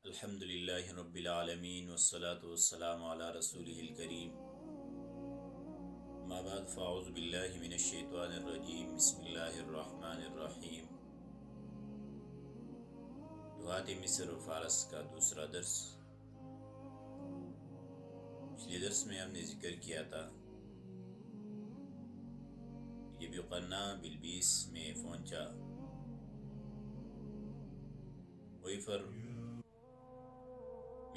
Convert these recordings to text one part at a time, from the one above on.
الحمد للہ رب العالمین والصلاة والسلام علی رسولہ الکریم ما بعد فاعوذ باللہ من الشیطان الرجیم بسم اللہ الرحمن الرحیم لغات مصر و فارس کا دوسرا درس۔ پچھلے درس میں ہم نے ذکر کیا تھا جب یقنا بلبیس میں پہنچا ویفر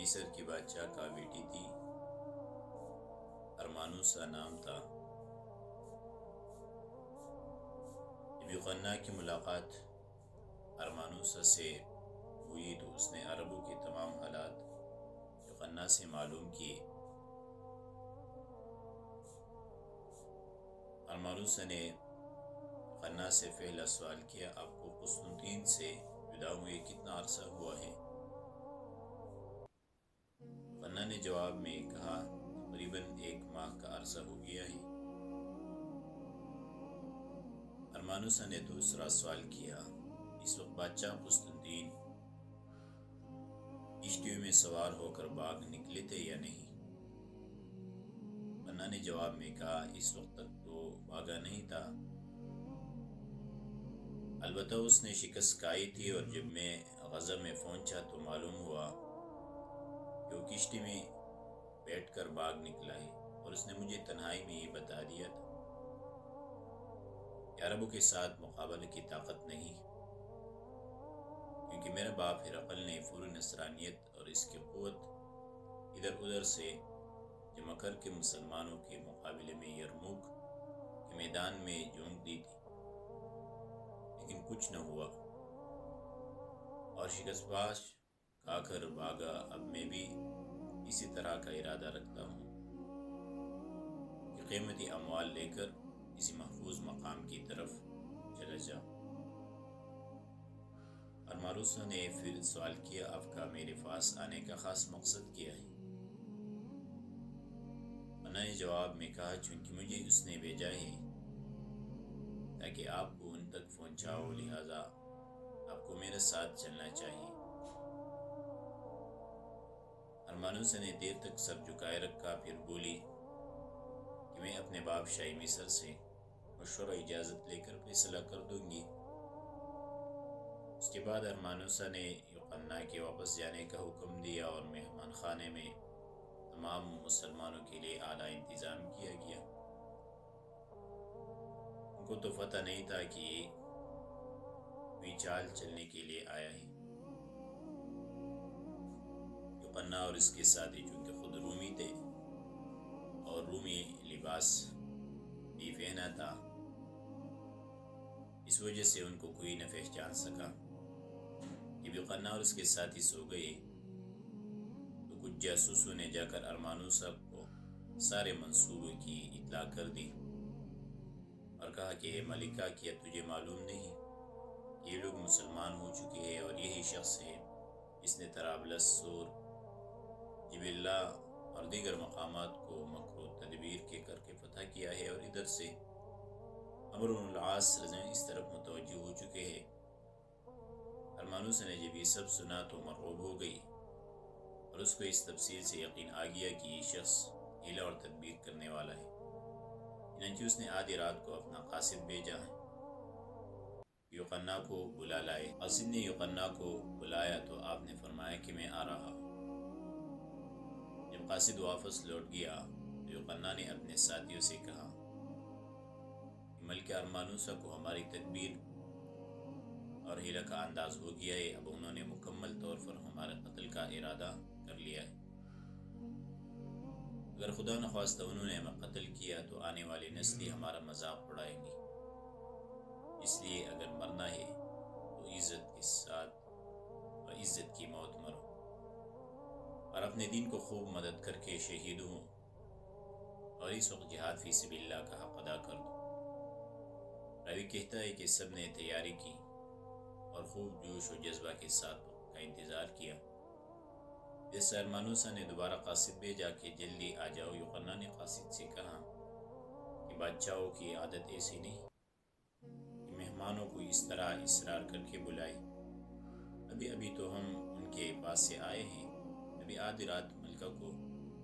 مصر کی بادشاہ کا بیٹی تھی، ارمانوسا نام تھا۔ جب یقنا کی ملاقات ارمانوسا سے ہوئی تو اس نے عربوں کے تمام حالات یقنا سے معلوم کیے۔ ارمانوسا نے یقنا سے پہلا سوال کیا، آپ کو قسطنطین سے جدا ہوئے کتنا عرصہ ہوا ہے؟ یقنا نے جواب میں کہا تقریباً 1 ماہ کا عرصہ ہو گیا ہے۔ ارمانوسا نے دوسرا سوال کیا، اس وقت بادشاہ قسطنطین کشتیوں میں سوار ہو کر باغ نکلے تھے یا نہیں؟ یقنا نے جواب میں کہا اس وقت تک تو بھاگا نہیں تھا، البتہ اس نے شکست کھائی تھی، اور جب میں غزہ میں پہنچا تو معلوم ہوا کہ وہ کشتی میں بیٹھ کر باغ نکلا ہے، اور اس نے مجھے تنہائی میں یہ بتا دیا تھا کہ عربوں کے ساتھ مقابلے کی طاقت نہیں، کیونکہ میرا باپ ہرقل نے پوری نصرانیت اور اس کی قوت ادھر ادھر سے جمع کر کے مسلمانوں کے مقابلے میں یرموک کے میدان میں جھونک دی تھی، لیکن کچھ نہ ہوا اور شکست باز کھا کر بھاگا۔ اب میں بھی اسی طرح کا ارادہ رکھتا ہوں کہ قیمتی اموال لے کر کسی محفوظ مقام کی طرف چلا جاؤں۔ ارمانوسا نے پھر سوال کیا، آپ کا میرے پاس آنے کا خاص مقصد کیا ہے؟ یقنا نے جواب میں کہا چونکہ مجھے اس نے بھیجا ہے تاکہ آپ کو ان تک پہنچاؤ، لہذا آپ کو میرے ساتھ چلنا چاہیے۔ ارمانوسا نے دیر تک سر جھکائے رکھا، پھر بولی کہ میں اپنے باپ شاہی مصر سے مشورہ اجازت لے کر فیصلہ کر دوں گی۔ اس کے بعد ارمانوسا نے یقنا کے واپس جانے کا حکم دیا، اور مہمان خانے میں تمام مسلمانوں کے لیے اعلیٰ انتظام کیا گیا۔ ان کو تو پتہ نہیں تھا کہ یہ کوئی چال چلنے کے لیے آیا ہے۔ یقنا اور اس کے ساتھی چونکہ خود رومی تھے اور رومی لباس بھی پہنا تھا، اس وجہ سے ان کو کوئی نہ پہچان سکا۔ جب یقنا اور اس کے ساتھی سو گئے تو کچھ جاسوسوں نے جا کر ارمانوسا کو سارے منصوبے کی اطلاع کر دی اور کہا کہ اے ملکہ، کیا تجھے معلوم نہیں یہ لوگ مسلمان ہو چکے ہیں، اور یہی شخص ہے جس نے طرابلس، سور، جبلہ اور دیگر مقامات کو مکر و تدبیر کے کر کے فتح کیا ہے، اور ادھر سے عمرو بن العاص اس طرف متوجہ ہو چکے ہیں۔ ارمانوسا نے جب یہ سب سنا تو مرعوب ہو گئی، اور اس کو اس تفصیل سے یقین آ گیا کہ یہ شخص حیلہ اور تدبیر کرنے والا ہے۔ چنانچہ اس نے آدھی رات کو اپنا قاصد بھیجا یقنا کو بلا لائے۔ قاصد نے یقنا کو بلایا تو آپ نے فرمایا کہ میں آ رہا ہوں۔ جب قاصد واپس لوٹ گیا تو یقنا نے اپنے ساتھیوں سے کہا کہ ملکہ ارمانوسا کو ہماری تدبیر اور حیلہ کا انداز ہو گیا ہے، اب انہوں نے مکمل طور پر ہمارے قتل کا ارادہ کر لیا ہے۔ اگر خدا نخواستہ انہوں نے ہمیں قتل کیا تو آنے والی نسلیں ہمارا مذاق اڑائیں گی، اس لیے اگر مرنا ہے تو عزت کے ساتھ اور عزت کی موت مرو، اور اپنے دین کو خوب مدد کر کے شہید ہوں، اور اس وقت جہاد فی سبیل اللہ کا حق ادا کر دو۔ راوی کہتا ہے کہ سب نے تیاری کی اور خوب جوش و جذبہ کے ساتھ وقت کا انتظار کیا۔ جیسے ارمانوسا نے دوبارہ قاصد بھیجا کہ جلدی آ جاؤ، یقنا نے قاصد سے کہا کہ بادشاہوں کی عادت ایسی نہیں کہ مہمانوں کو اس طرح اصرار کر کے بلائے، ابھی تو ہم ان کے پاس سے آئے ہیں، ابھی آدھی رات ملکہ کو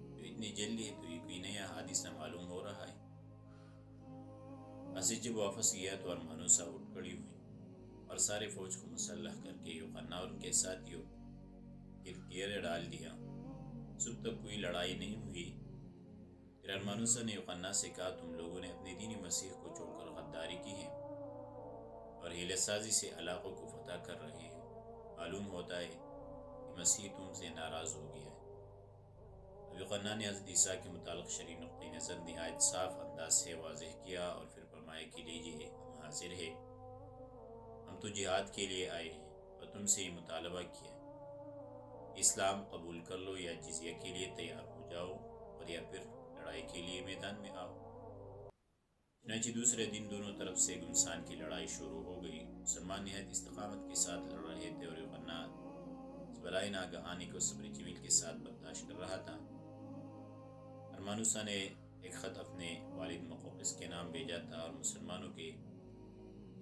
تو اتنی جلدی ہے تو یہ کوئی نیا حادثہ معلوم ہو رہا ہے۔ اسد جب واپس گیا تو ارمانوسا اٹھ کھڑی ہوئی اور سارے فوج کو مسلح کر کے یوحنا اور ان کے ساتھیوں گھیرے ڈال دیا۔ صبح تک کوئی لڑائی نہیں ہوئی۔ پھر ارمانوسا نے یوحنا سے کہا، تم لوگوں نے اپنے دینی مسیح کو چھوڑ کر غداری کی ہے اور حیلہ سازی سے علاقوں کو فتح کر رہے ہیں۔ معلوم ہوتا ہے کہ مسیح تم سے ناراض ہو گیا ہے۔ اب یوحنا نے حضرت عیسیٰ کے متعلق شرعی نقطۂ نظر نہایت صاف انداز سے واضح کیا اور پھر فرمایا کہ لیجیے، ہم حاضر ہیں، ہم تو جہاد کے لیے آئے ہیں اور تم سے یہ مطالبہ کیا ہے، اسلام قبول کر لو یا جزیہ کے لیے تیار ہو جاؤ اور یا پھر لڑائی کے لیے میدان میں آؤ۔ چنانچہ دوسرے دن دونوں طرف سے گمسان کی لڑائی شروع ہو گئی۔ مسلمان نہایت استقامت کے ساتھ لڑ رہے تھے اور یوحنا اس بلائے ناگہانی کو صبر جمیل کے ساتھ برداشت کر رہا تھا۔ ارمانوسا نے ایک خط اپنے والد مقوقس کے نام بھیجا تھا اور مسلمانوں کے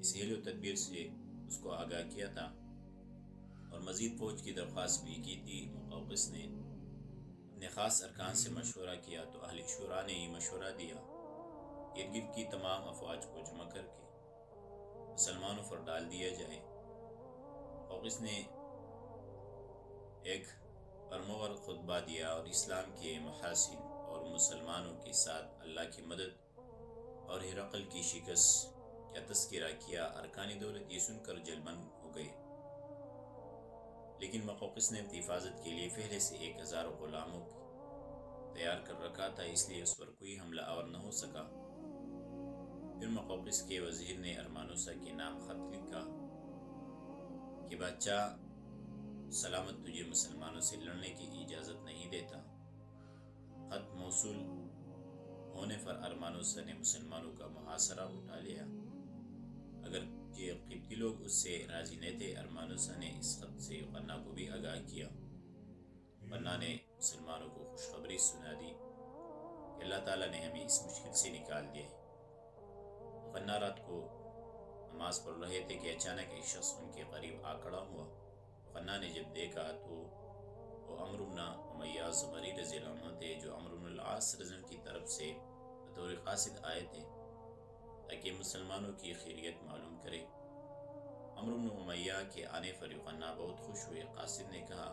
اس حیل و تدبیر سے اس کو آگاہ کیا تھا اور مزید فوج کی درخواست بھی کی تھی۔ مقوقس نے اپنے خاص ارکان سے مشورہ کیا تو اہل شورا نے یہ مشورہ دیا، ارد گرد کی تمام افواج کو جمع کر کے مسلمانوں پر ڈال دیا جائے۔ مقوقس نے ایک پرمور خطبہ دیا اور اسلام کے محاسن اور مسلمانوں کے ساتھ اللہ کی مدد اور ہرقل کی شکست کا تذکرہ کیا۔ ارکان دولت یہ سن کر جلمند ہو گئے، لیکن مقوقس نے اپنی حفاظت کے لیے پہلے سے 1000 غلاموں تیار کر رکھا تھا، اس لیے اس پر کوئی حملہ آور نہ ہو سکا۔ پھر مقوقس کے وزیر نے ارمانوسا کے نام خط لکھا کہ بادشاہ سلامت تجھے مسلمانوں سے لڑنے کی اجازت نہیں دیتا۔ خط موصول ہونے پر ارمانوسا نے مسلمانوں کا محاصرہ اٹھا لیا۔ اگر یہ قبطی لوگ اس سے راضی نہیں تھے، ارمانوسا نے اس خط سے یوحنا کو بھی آگاہ کیا۔ یوحنا نے مسلمانوں کو خوشخبری سنا دی کہ اللہ تعالیٰ نے ہمیں اس مشکل سے نکال دیا ہے۔ یوحنا رات کو نماز پڑھ رہے تھے کہ اچانک ایک شخص ان کے قریب آ کھڑا ہوا۔ یوحنا نے جب دیکھا تو وہ عمرو بن امیہ زبری رضی اللہ عنہ تھے، جو عمرو بن العاص رضی اللہ عنہ کی طرف سے بطور قاصد آئے تھے تاکہ مسلمانوں کی خیریت معلوم کرے۔ عمرو بن امیہ کے آنے پر یوحنا بہت خوش ہوئے۔ قاصد نے کہا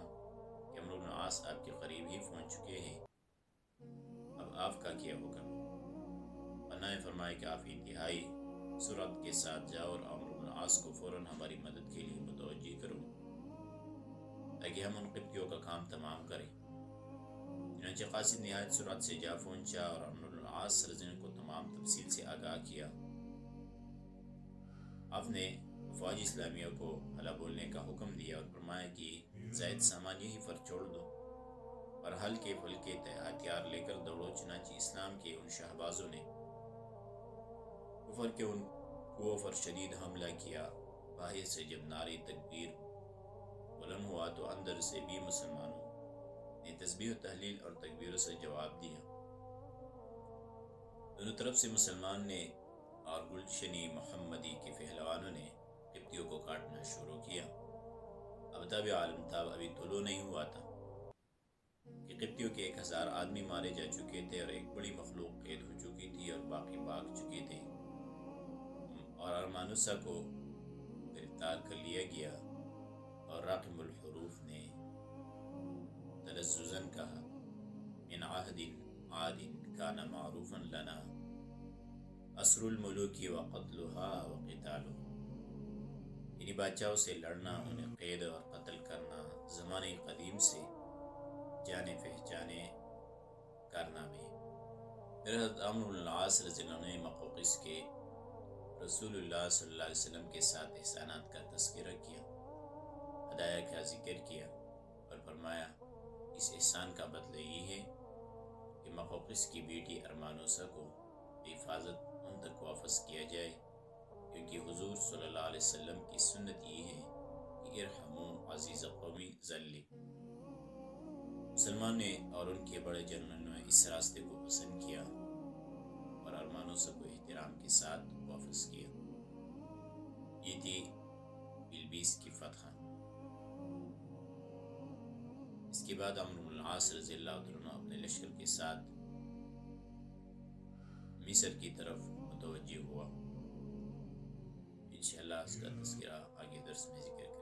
کہ عمرو بن العاص آپ کے قریب ہی پہنچ چکے ہیں، اب آپ کا کیا حکم؟ یوحنا نے فرمایا کہ آپ انتہائی سرعت کے ساتھ جاؤ اور عمرو بن العاص کو فوراً ہماری مدد کے لیے متوجہ کرو تاکہ ہم ان قبطیوں کا کام تمام کریں۔ چنانچہ قاصد نہایت سرعت سے جا پہنچا اور عمرو بن العاص رضی اللہ عنہ کو تمام تفصیل سے آگاہ کیا۔ آپ نے افواج اسلامیہ کو حلہ بولنے کا حکم دیا اور فرمایا کہ زائد سامان یہیں پر چھوڑ دو اور ہلکے پھلکے ہتھیار لے کر دوڑو۔ چنانچہ اسلام کے ان شہبازوں نے کفر کے ان قووں پر شدید حملہ کیا۔ باہر سے جب نعرہ تکبیر بلند ہوا تو اندر سے بھی مسلمانوں نے تسبیح و تحلیل اور تکبیروں سے جواب دیا۔ دونوں طرف سے مسلمان نے اور گلشنی محمدی کے پہلوانوں نے قبطیوں کو کاٹنا شروع کیا۔ اب تب عالم تھا، ابھی طلوع نہیں ہوا تھا کہ قبطیوں کے 1000 آدمی مارے جا چکے تھے اور ایک بڑی مخلوق قید ہو چکی تھی اور باقی بھاگ چکے تھے، اور ارمانوسا کو گرفتار کر لیا گیا۔ اور راقم الحروف نے تلززاً کہا، من عہد عاد کان معروفا لنا اسر الملوک وقتلها وقتالهم، یعنی بادشاہوں سے لڑنا، انہیں قید اور قتل کرنا زمانے قدیم سے جانے پہچانے کارنامے۔ پھر حضرت عمرو بن العاص رضی اللہ عنہ نے مقوقس کے رسول اللہ صلی اللہ علیہ وسلم کے ساتھ احسانات کا تذکرہ کیا، ہدایہ کا ذکر کیا اور فرمایا اس احسان کا بدلہ یہ ہے کہ مقوقس کی بیٹی ارمانوسا کو حفاظت ان تک واپس کیا جائے، کیونکہ حضور صلی اللہ علیہ وسلم کی سنت یہ ہے کہ ارحموا عزیز قومی ذلی۔ مسلمان نے اور ان کے بڑے جنرلوں نے اس راستے کو پسند کیا اور ارمانوسا کو احترام کے ساتھ واپس کیا۔ یہ تھی بلبیس کی فتح۔ اس کے بعد عمرو بن العاص رضی اللہ عنہ اپنے لشکر کے ساتھ مصر کی طرف متوجہ ہوا۔ انشاءاللہ اس کا تذکرہ آگے درس میں ذکر کریں۔